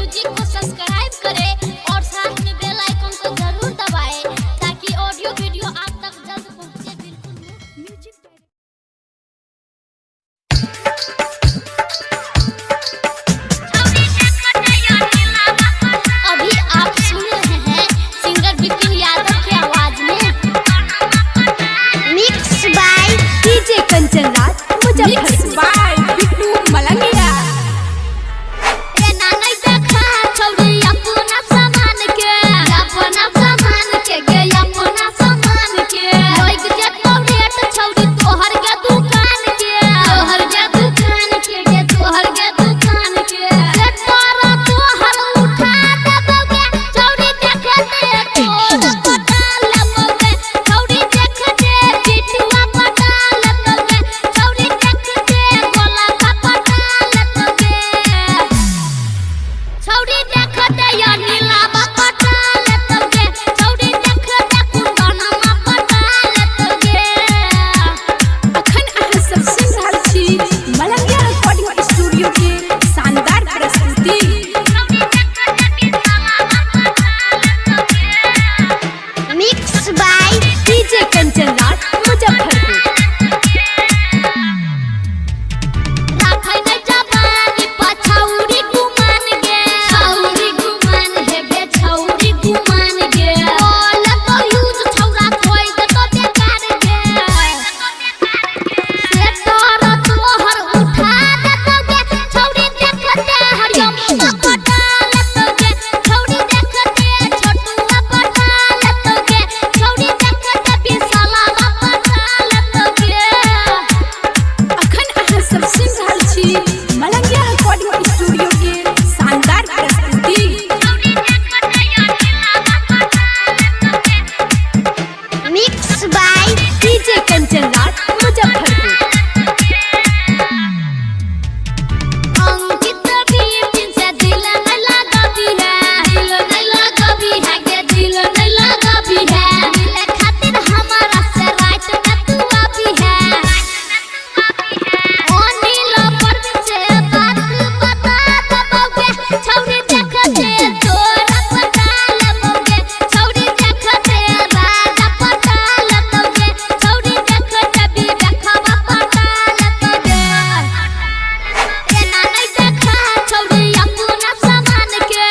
Music को subscribe करें और साथ में बेल आइकन को जरूर दबाएं ताकि ऑडियो वीडियो आप तक जल्द पहुंचे। बिल्कुल म्यूजिक अभी आप सुन रहे हैं सिंगर विपिन यादव की आवाज में। Mix by DJ Kanchan Raj Muzaffarpur by Bittu Malangiya. ये नानी देखा छौरी अपना सामान के गे अपना सामान के लोग जे तो रेट छौरी तोहर के दुकान के गे तोहर के दुकान के से तोरा तोहर उठा देबोगे छौरी देखे ते तोड़ पटा लेबोगे छौरी देखे ते बिटुआ पटा लेबोगे छौरी देखे ते गोला का पटा लेबोगे छौरी देखते या नीला पटा लेतोगे छौरी देखते कुंदना पटा लेतोगे। अखन अहाँ सब सुन रहल छी मलंगिया रिकॉर्डिंग स्टूडियो के शानदार प्रस्तुति। Mix by DJ Kanchan Raj Muzaffarpur. राखै नै जवानी पछौरी गुमान गे छौरी गुमान गे बोल तो यूज छौरा कोई दे तो बेकार गे से तोरा तोहर उठा देतोगे छौरी देखते हरियम पटा लेतोगे छौरी देखते छोटुआ पटा लेतोगे छौरी देखते बिसला पटा लेतोगे। अखन अहाँ सब सुन रहल छी मलंगिया रिकॉर्डिंग स्टूडियो के शानदार प्रस्तुति। Mix by DJ Kanchan Raj Muzaffarpur. Ankit Bipin से दिल नहीं लगाबी है गे दिल नहीं लगाबी है मिले खातिर हमारा से रात में तू आबी है ओ नीला पर से बात बता देबोगे छौरी देखते तोरा पटा लेबोगे छौरी देखते राजा पटा लेबोगे छौरी देखते भी देखवा पटा लेबोगे। ये नानी देखा छौरी अपना सामान के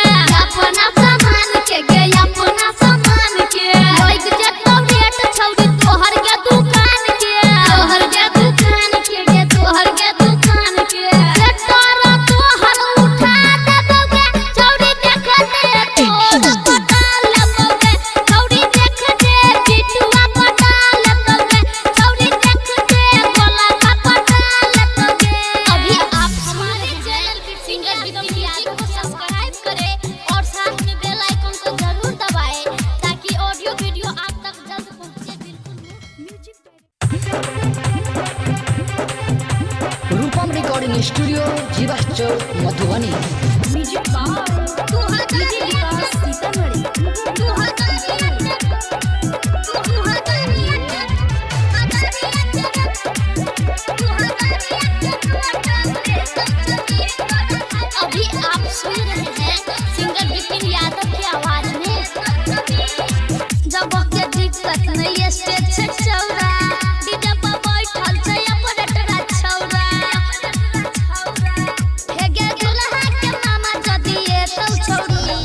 गे अपना सामान के लोग जे तो रेट छौरी तोहर के दुकान के गे तोहर के दुकान के से तोरा तोहर उठा देबोगे छौरी देखते तोड़ पटा लेबोगे छौरी देखते बिटुआ पटा लेबोगे छौरी देखते गोला का पटा लेबोगे। अभी आप हमारे चैनल के सिंगर विपिन यादव को सब्सक्राइब करें और साथ में बेल आइकन को जरूर दबाएं ताकि ऑडियो वीडियो आप तक जल्द पहुंचे। बिल्कुल म्यूजिक रूपम रिकॉर्डिंग स्टूडियो जीवा चौक मधुबनी। म्यूजिक बाय डीजे विकास सीतामढ़ी। अभी आप सुन रहे हैं सिंगर विपिन यादव की आवाज में। जब के दिक्कत नहीं स्टेज से चौरा डीजे पर बैठल छै ऑपरेटर छौरा हे गे दुल्हा के मामा जदी ए तो छौरी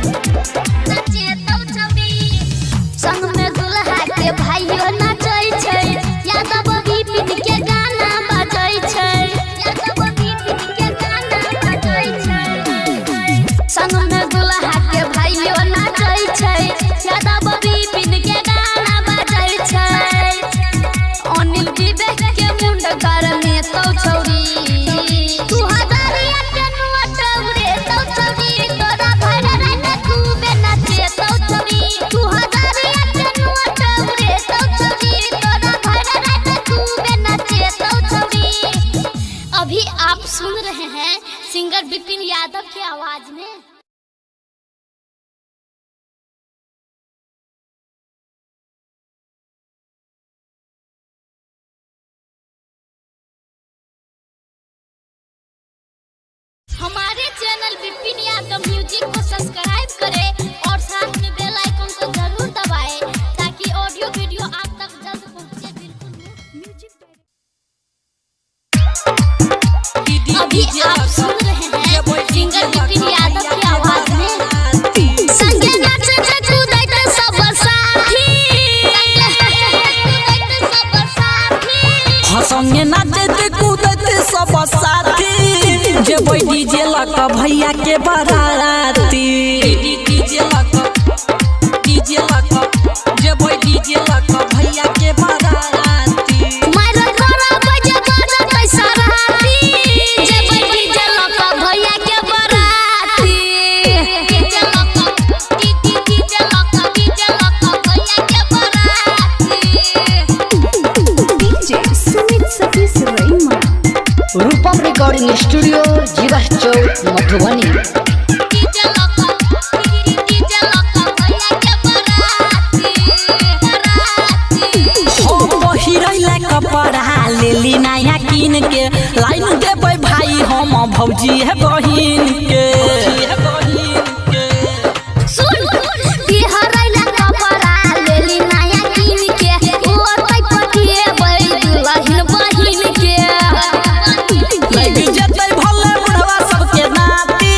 नाचे तो छौरी संग में दुल्हा के भाइयो नाचै छै यादव बिपिन के गाना बजै छै यादव बिपिन के गाना बजै छै संग में दुल्हा के भाइयो नाचै छै यादव बिपिन के गाना बजै छै अनिल विवेक के मुंड करने तो छौरी 2000 के नोट उड़े तो छौरी तोरा भर रात खूबे नाचे तो छौरी 2000 के नोट उड़े तो छौरी तोरा भर रात खूबे नाचे तो छौरी। अभी आप सुन रहे हैं सिंगर विपिन यादव की आवाज में। हमारे चैनल विपिन यादव म्यूजिक को सब्सक्राइब करें और साथ में बेल आइकन को जरूर दबाएं ताकि ऑडियो वीडियो आप तक जल्द पहुंचे। अभी आप सुन रहे हैं सिंगर विपिन यादव की आवाज में। संगे नाचे छै कूदैत सब साथी संगे नाचते कूदते सब साथी जेबै डीजे लक भैया के बाराती डीजे लक जेबै डीजे लक भैया के बाराती मारो तोरा बजे बजे पैसा रहती जेबै डीजे लक भैया के बाराती डीजे लक भैया के बाराती। डीजे सुमित सतीश रईमा रूपम रिकॉर्डिंग स्टूडियो जीवा चौक मधुबनी। डीजे लक भैया के बाराती हो पहिरैला कपड़ा लेली नया किन के लाइन देबै भाई हम भौजी है बहिन के सुन बिहारैला कपड़ा लेली नया किन के ओतै पटिएबै दुल्हन बहिन के लग जेतै भले बुढ़वा सबके नाती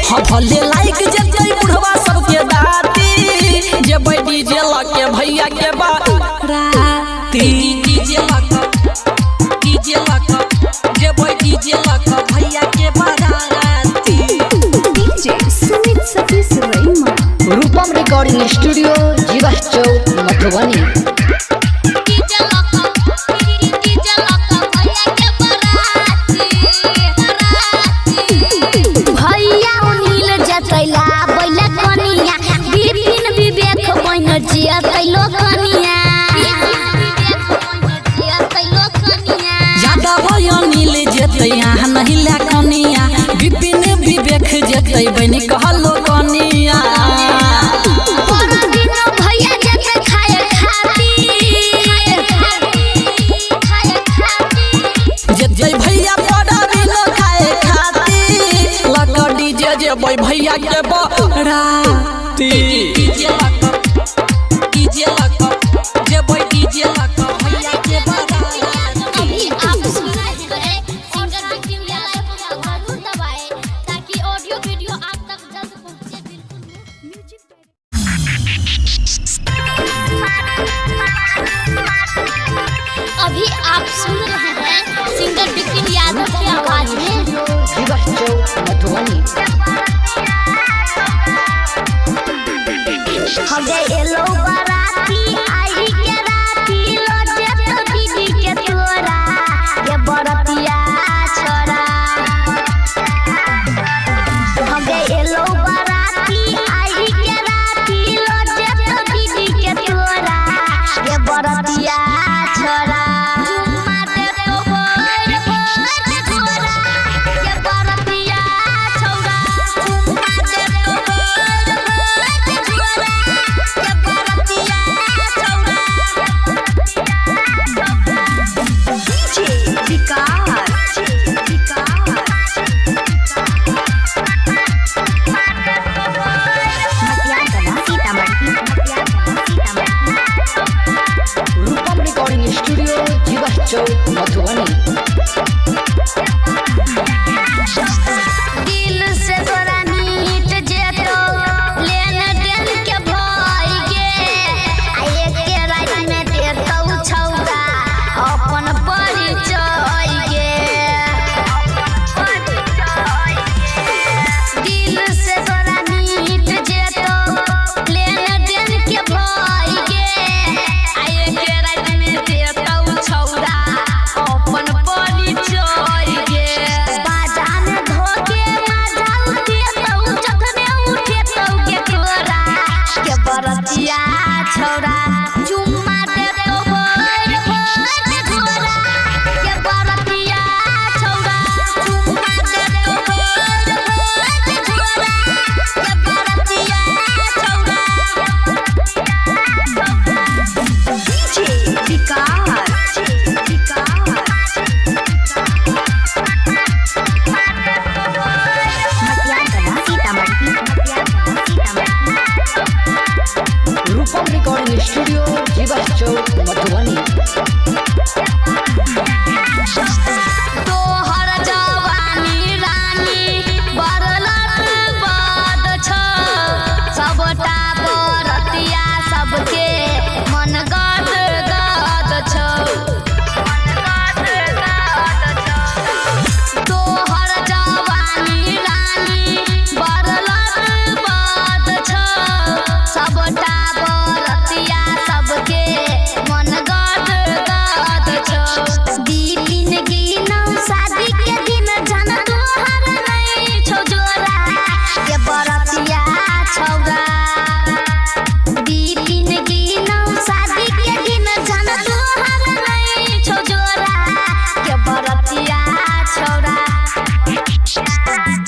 हाँ भले लाइक जेतै बुढ़वा सबके दाती जेबै डीजे लके भैया के बाराती डीजे लक जेबै डीजे लक भैया के बाराती डीजे सुमित सतीश रईमा रूपम रिकॉर्डिंग स्टूडियो जीवा चौक मधुबनी। डीजे लक भैया के बाराती भैया अनिल जतैला बैला कनिया विपिन विवेक बन जियतै लोकनिया यादव अनिल जेतै यहाँ नहीं ला कनिया विपिन विवेक जेतै बनि कहलो कनिया भैया जतै खाए खाती जेतै भैया बड़ा बिनो खाए खाती लकड़ी जेबै भैया के बाराती डीजे लक जेबै डीजे लक भैया के बाराती अभी आप सुन रहे हैं सिंगर विपिन यादव को जरूर दबाएं ताकि ऑडियो वीडियो आप तक जल्द पहुंचे। अभी आप सुन रहे हैं सिंगर विपिन यादव की आवाज में। जीवा चौक मधुबनी। हगे एलो बराती आई के राती लोटे तो दीदी के तोरा ये बरतिया छोरा हगे एलो बराती आई के राती लोटे तो दीदी के तोरा ये बरतिया छोरा झुमा दे तो बोल छोरा ये बरतिया छोरा झुमा दे तो बोल छोरा ये बरतिया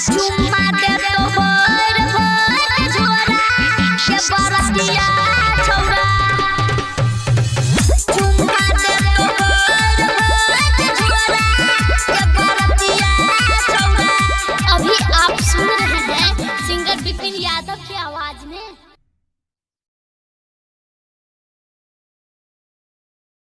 चुम्मा दे तो भोर भोर झोरा के बरतिया छौरा चुम्मा दे तो भोर भोर झोरा के बरतिया छौरा। अभी आप सुन रहे हैं सिंगर विपिन यादव की आवाज में